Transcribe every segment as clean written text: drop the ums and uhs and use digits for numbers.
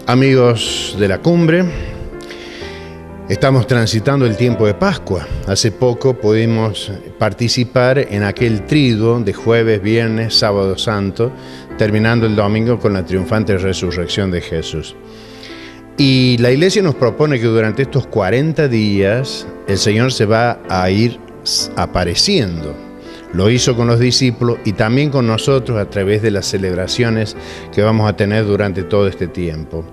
Amigos de la cumbre, estamos transitando el tiempo de Pascua. Hace poco pudimos participar en aquel triduo de jueves, viernes, sábado santo, terminando el domingo con la triunfante resurrección de Jesús. Y la Iglesia nos propone que durante estos 40 días el Señor se va a ir apareciendo. Lo hizo con los discípulos y también con nosotros a través de las celebraciones que vamos a tener durante todo este tiempo.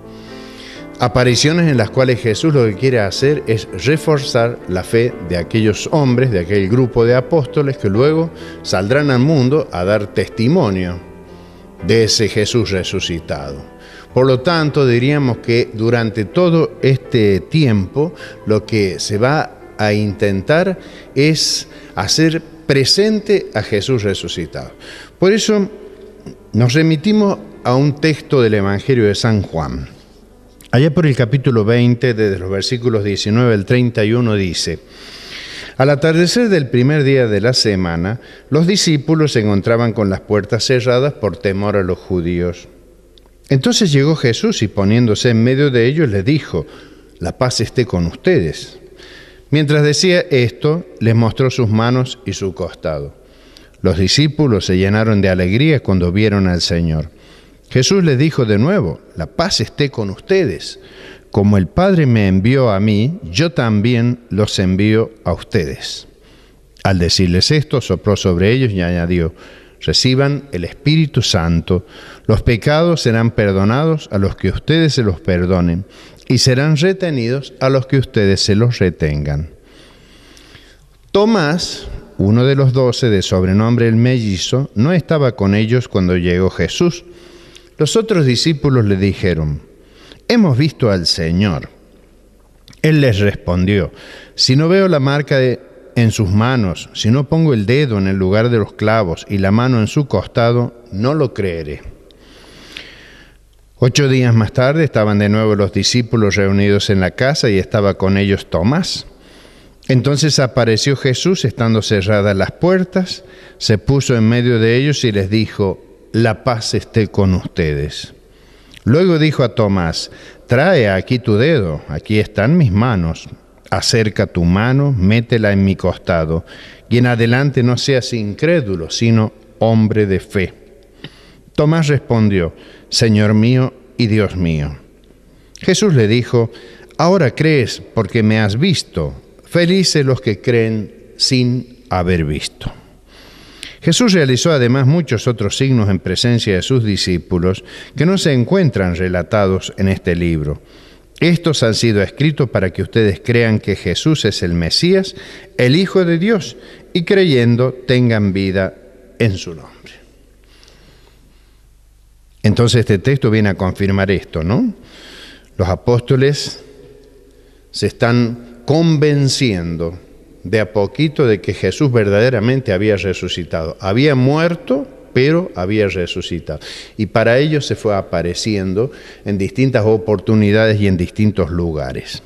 Apariciones en las cuales Jesús lo que quiere hacer es reforzar la fe de aquellos hombres, de aquel grupo de apóstoles que luego saldrán al mundo a dar testimonio de ese Jesús resucitado. Por lo tanto, diríamos que durante todo este tiempo lo que se va a intentar es hacer presente a Jesús resucitado. Por eso nos remitimos a un texto del Evangelio de San Juan. Allá por el capítulo 20, desde los versículos 19 al 31, dice: Al atardecer del primer día de la semana, los discípulos se encontraban con las puertas cerradas por temor a los judíos. Entonces llegó Jesús y poniéndose en medio de ellos les dijo: La paz esté con ustedes. Mientras decía esto, les mostró sus manos y su costado. Los discípulos se llenaron de alegría cuando vieron al Señor. Jesús les dijo de nuevo: La paz esté con ustedes. Como el Padre me envió a mí, yo también los envío a ustedes. Al decirles esto, sopló sobre ellos y añadió: Reciban el Espíritu Santo. Los pecados serán perdonados a los que ustedes se los perdonen, y serán retenidos a los que ustedes se los retengan. Tomás, uno de los 12, de sobrenombre el mellizo, no estaba con ellos cuando llegó Jesús. Los otros discípulos le dijeron: Hemos visto al Señor. Él les respondió: Si no veo la marca en sus manos, si no pongo el dedo en el lugar de los clavos y la mano en su costado, no lo creeré. 8 días más tarde estaban de nuevo los discípulos reunidos en la casa y estaba con ellos Tomás. Entonces apareció Jesús estando cerradas las puertas, se puso en medio de ellos y les dijo: La paz esté con ustedes. Luego dijo a Tomás: Trae aquí tu dedo, aquí están mis manos. Acerca tu mano, métela en mi costado, y en adelante no seas incrédulo, sino hombre de fe. Tomás respondió: Señor mío y Dios mío. Jesús le dijo: Ahora crees porque me has visto. Felices los que creen sin haber visto. Jesús realizó además muchos otros signos en presencia de sus discípulos que no se encuentran relatados en este libro. Estos han sido escritos para que ustedes crean que Jesús es el Mesías, el Hijo de Dios, y creyendo tengan vida en su nombre. Entonces este texto viene a confirmar esto, ¿no? Los apóstoles se están convenciendo de a poquito de que Jesús verdaderamente había resucitado. Había muerto, pero había resucitado. Y para ellos se fue apareciendo en distintas oportunidades y en distintos lugares.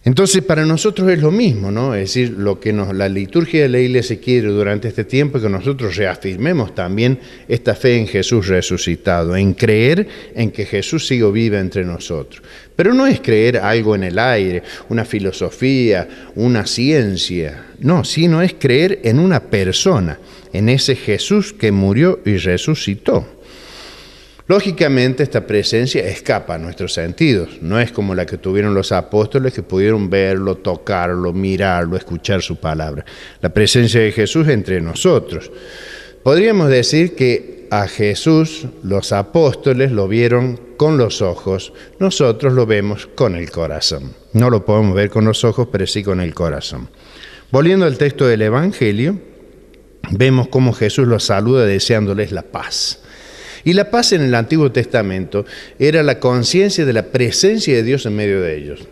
Entonces para nosotros es lo mismo, ¿no? Es decir, lo que la liturgia de la Iglesia quiere durante este tiempo es que nosotros reafirmemos también esta fe en Jesús resucitado, en creer en que Jesús sigue vivo entre nosotros. Pero no es creer algo en el aire, una filosofía, una ciencia, no, sino es creer en una persona, en ese Jesús que murió y resucitó. Lógicamente esta presencia escapa a nuestros sentidos, no es como la que tuvieron los apóstoles que pudieron verlo, tocarlo, mirarlo, escuchar su palabra. La presencia de Jesús entre nosotros. Podríamos decir que a Jesús los apóstoles lo vieron con los ojos, nosotros lo vemos con el corazón. No lo podemos ver con los ojos, pero sí con el corazón. Volviendo al texto del Evangelio, vemos cómo Jesús los saluda deseándoles la paz. Y la paz en el Antiguo Testamento era la conciencia de la presencia de Dios en medio de ellos.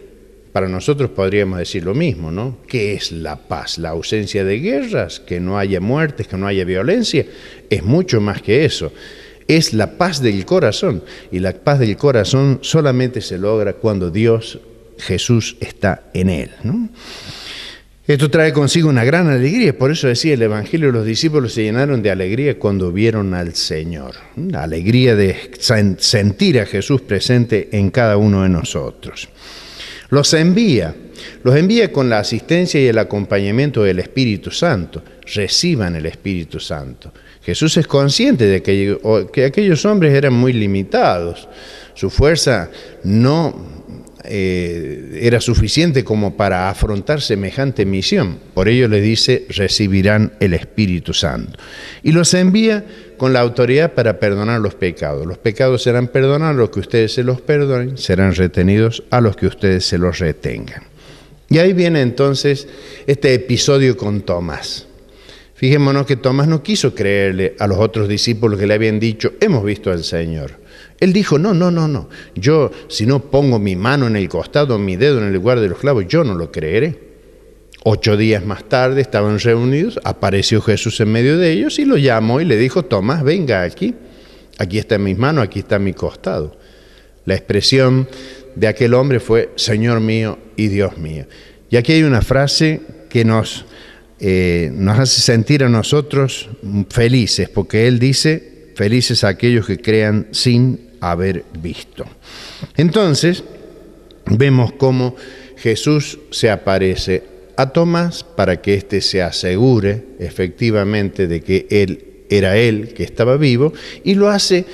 Para nosotros podríamos decir lo mismo, ¿no? ¿Qué es la paz? ¿La ausencia de guerras? ¿Que no haya muertes? ¿Que no haya violencia? Es mucho más que eso. Es la paz del corazón. Y la paz del corazón solamente se logra cuando Dios, Jesús, está en él, ¿no? Esto trae consigo una gran alegría, por eso decía el Evangelio, los discípulos se llenaron de alegría cuando vieron al Señor. La alegría de sentir a Jesús presente en cada uno de nosotros. Los envía con la asistencia y el acompañamiento del Espíritu Santo. Reciban el Espíritu Santo. Jesús es consciente de que aquellos hombres eran muy limitados. Su fuerza no era suficiente como para afrontar semejante misión. Por ello le dice, recibirán el Espíritu Santo. Y los envía con la autoridad para perdonar los pecados. Los pecados serán perdonados a los que ustedes se los perdonen, serán retenidos a los que ustedes se los retengan. Y ahí viene entonces este episodio con Tomás. Fijémonos que Tomás no quiso creerle a los otros discípulos que le habían dicho, hemos visto al Señor. Él dijo, no, yo si no pongo mi mano en el costado, mi dedo en el lugar de los clavos, yo no lo creeré. 8 días más tarde estaban reunidos, apareció Jesús en medio de ellos y lo llamó y le dijo, Tomás, venga aquí está mis manos, aquí está mi costado. La expresión de aquel hombre fue, Señor mío y Dios mío. Y aquí hay una frase que nos hace sentir a nosotros felices, porque él dice, felices aquellos que crean sin haber visto. Entonces, vemos cómo Jesús se aparece a Tomás para que éste se asegure efectivamente de que era él que estaba vivo, y lo hace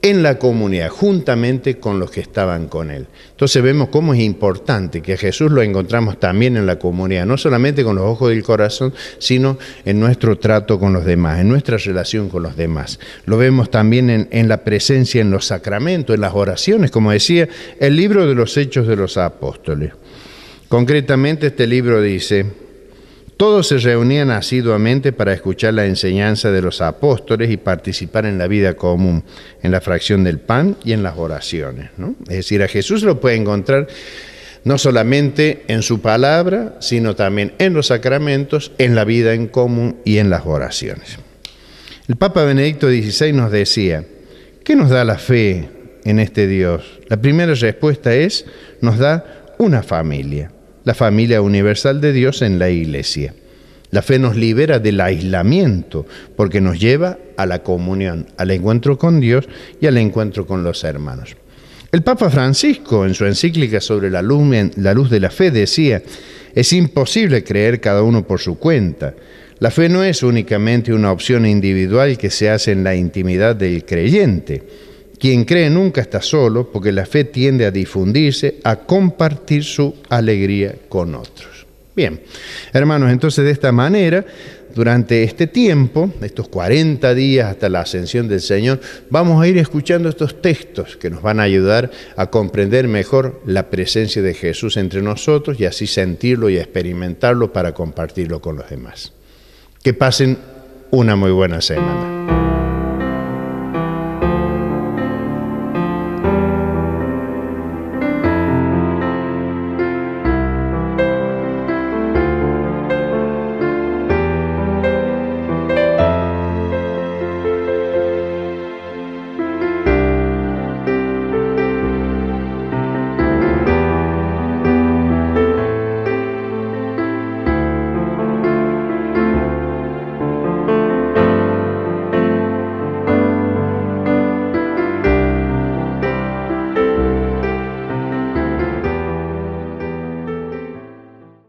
en la comunidad, juntamente con los que estaban con él. Entonces vemos cómo es importante que a Jesús lo encontramos también en la comunidad, no solamente con los ojos del corazón, sino en nuestro trato con los demás, en nuestra relación con los demás. Lo vemos también en la presencia en los sacramentos, en las oraciones, como decía el libro de los Hechos de los Apóstoles. Concretamente este libro dice, todos se reunían asiduamente para escuchar la enseñanza de los apóstoles y participar en la vida común, en la fracción del pan y en las oraciones, ¿no? Es decir, a Jesús lo puede encontrar no solamente en su palabra, sino también en los sacramentos, en la vida en común y en las oraciones. El Papa Benedicto XVI nos decía, ¿qué nos da la fe en este Dios? La primera respuesta es, nos da una familia. La familia universal de Dios en la Iglesia. La fe nos libera del aislamiento porque nos lleva a la comunión, al encuentro con Dios y al encuentro con los hermanos. El Papa Francisco, en su encíclica sobre la luz de la fe, decía, es imposible creer cada uno por su cuenta. La fe no es únicamente una opción individual que se hace en la intimidad del creyente. Quien cree nunca está solo, porque la fe tiende a difundirse, a compartir su alegría con otros. Bien, hermanos, entonces de esta manera, durante este tiempo, estos 40 días hasta la ascensión del Señor, vamos a ir escuchando estos textos que nos van a ayudar a comprender mejor la presencia de Jesús entre nosotros y así sentirlo y experimentarlo para compartirlo con los demás. Que pasen una muy buena semana.